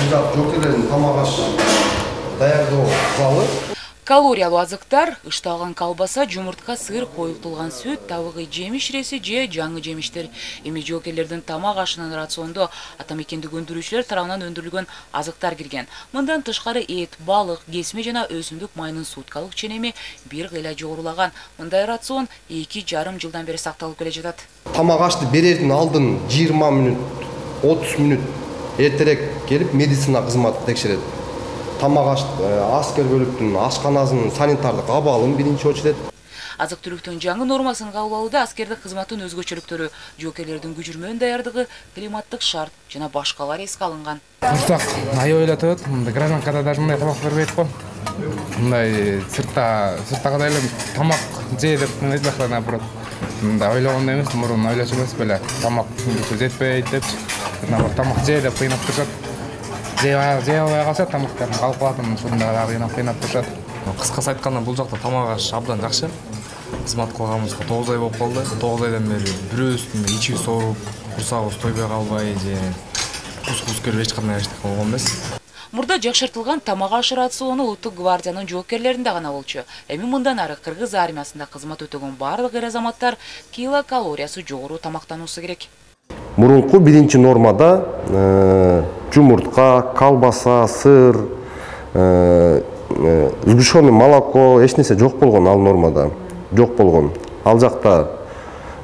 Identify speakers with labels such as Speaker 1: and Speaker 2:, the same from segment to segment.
Speaker 1: Жокерлердин тамак аш даярдоо залы.
Speaker 2: Калориялуу азыктар, ышталган колбаса, жумуртка, сыр, коюлтулган сүт, табыгы жемиш иреси же жаңы жемиштер. Эми жокерлердин тамак ашынын рациондо атамекендик өндүрүүчүлөр тарабынан өндүрүлгөн азыктар кирген. Мындан тышкары эт, балык, кесме жана өсүмдүк майынын суткалык ченеми бир кыйла жогорулаган. Мындай рацион 2,5 жылдан бери сакталып келе жатат.
Speaker 1: Тамак ашты берердин алдын 20 мүнөт, 30 мүнөт эртерээк келип медицина кызматы текшерет. Тамак аскер бөлүктүн ашканасынын санитардык абалын биринчи очурет.
Speaker 2: Азык-түлүктүн жаңы нормасын кабыл алууда аскердик кызматтын өзгөчөлүктөрү, жокерлердин күжүрмөн даярдыгы, климаттык шарт жана башкалар эске алынган.
Speaker 3: Курсак аябай эле мындай гражданкада даже мындай тамак бербейт го. Мындай сырттагыдай эле тамак же деп айтпакта наоборот. Мындай ойлогондой эмес, мурун ойлочу эмес беле. Тамак жетпейт депчи. Наоборот тамак же деп кыйнап турушат. Жей албай калса тамактарын калып калат, ушунда кыйнап турушат.
Speaker 4: Кыскасы айтканда бул жакта тамак аш абдан жакшы. Кызмат кылганыбызга 9 ай болуп калды. 9 айдан бери бирөөбүздүн ичибиз ооруп, курсагыбыз тойбой калбай же кус көрүп эч кандай эчтеке болгон эмес.
Speaker 2: Мурда жакшыртылган тамак аш рациону Улуттук гвардиянын жоокерлеринде гана болчу. Эми мындан ары кыргыз армиясында кызмат өтөгөн барлык эр-азаматтар килокалориясы жогору тамактануусу керек.
Speaker 1: Мурунку биринчи нормада жумуртка, колбаса, сыр, сгущенный молоко, эч нерсе жок болгон ал нормада. Жок болгон. Ал жакта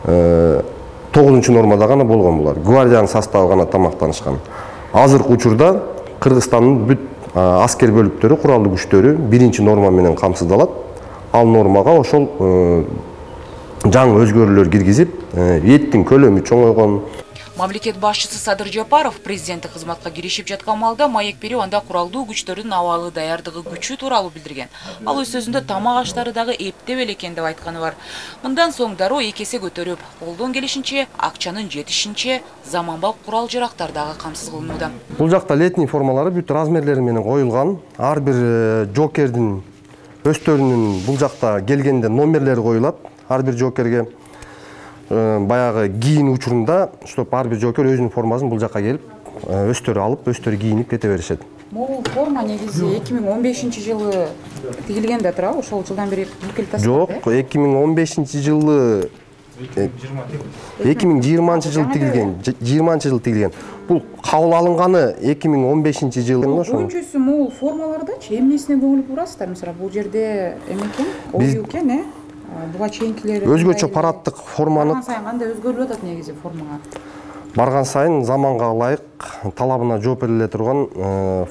Speaker 1: 9-чу нормада гана болгон булар. Гвардиянын составы гана тамактанышкан. Азыркы учурда Кыргызстандын бүт аскер бөлүктөрү, куралдуу күчтөрү биринчи норма менен камсыздалат. Ал нормага ошол жаңы өзгөрүүлөр киргизип, эттин көлөмү чоңойгон.
Speaker 2: Мамлекет башчысы Садыр Жапаров президенттик кызматка киришип жаткан маалда маек берип, анда куралдуу күчтөрдүн абалы даярдыгы күчү тууралуу билдирген. Ал өз сөзүндө тамак аштары дагы эптеп эле экен деп айтканы бар. Мындан соң дароо 2 эсе көтөрүп, колдон келишинче, акчанын жетишинче заманбап курал-жарактар дагы камсыз кылынууда.
Speaker 1: Бул жакта летний формалары бүт размерлери менен коюлган. Ар бир жокердин өстөрүнүн бул жакта келгенде номерлери коюлат. Ар бир жокерге баягы кийин учурунда, чтоб ар бир жокер өзүнүн формасын бул жакка келип, өстөрү алып, өстөрү кийинип кете беришет.
Speaker 5: Бул форма негизи 2015-жылы тигилген да турабы? Ошол жылдан бери бүкүл тастап.
Speaker 1: Жок, 2015-жылы 2020-жылы тигилген. 20-жылы тигилген. Бул кабыл алынганы 2015-жылы.
Speaker 5: Көбүнчөсү могул формалардачы эмнесине көңүл бурасыздар? Мисалы, бул жерде экен, ою экен, буга чейинкилери
Speaker 1: өзгөчө парадтык форманы
Speaker 5: барган сайын кандай өзгөрүп атат негизи формага?
Speaker 1: Барган сайын заманга ылайык, талабына жооп бериле турган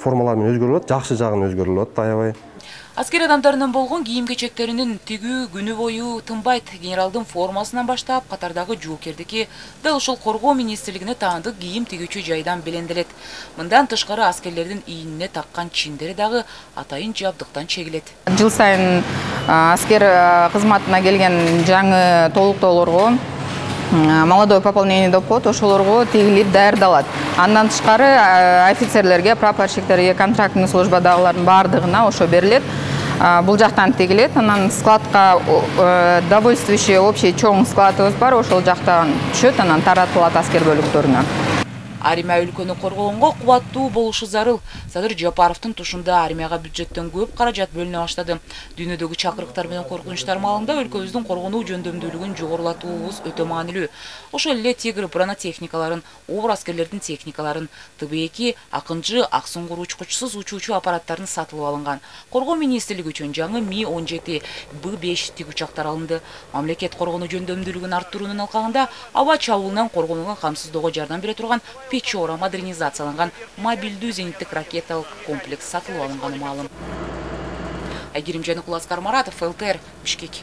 Speaker 1: формалар менен өзгөрүп атат, жакшы жагын өзгөрүлүп атат аябай.
Speaker 2: Аскер адамдарынан болгон кийим-кечектеринин тигүү күнү бою тынбайт. Генералдын формасынан баштап, катардагы жоокердики дал ушул коргоо министрлигине таандык кийим тигүүчү жайдан беленделет. Мындан тышкары аскерлердин ийинине таккан чиндери дагы атайын жабдыктан чегилет.
Speaker 5: Жыл сайын аскер кызматына келген жаңы толуктоолорго молодой пополнение деп коет, ошолорго тигилип даярдалат. Андан тышкары офицерлерге, прапорщиктерге, контрактный службадагылардын бардыгына ошо берилет. Бул жактан тигилет, анан складка довольствующий общий чоң складыбыз бар, ошол жактан түшөт, анан таратылат аскер бөлүктөрүнө.
Speaker 2: Армия өлкөнү коргогонго кубаттуу болушу зарыл. Садыр Жапаровдун тушунда армияга бюджеттен көп каражат бөлүнө баштады. Дүйнөдөгү чакырыктар менен коркунучтар маалында өлкөбүздүн коргонуу жөндөмдүүлүгүн жогорулатуубуз өтө маанилүү. Ошол эле Тигр бронетехникаларын, обур аскерлердин техникаларын, ТБ2, Акынжы, Аксуңгур учкучсуз учуучу аппараттарын сатылып алынган. Коргоо министрлиги үчүн жаңы Ми-17, Б-5 тигүчактар алынды. Мамлекет коргонуу жөндөмдүүлүгүн арттыруунун алкагында аба чабуулунан коргонууга камсыздоого жардам бере турган Печора модернизацияланган мобилдүү зениттик ракеталык комплекс сатылып алынганы маалым. Айгерим Жаныкул, Аскар Маратов, ЛТР, Бишкек.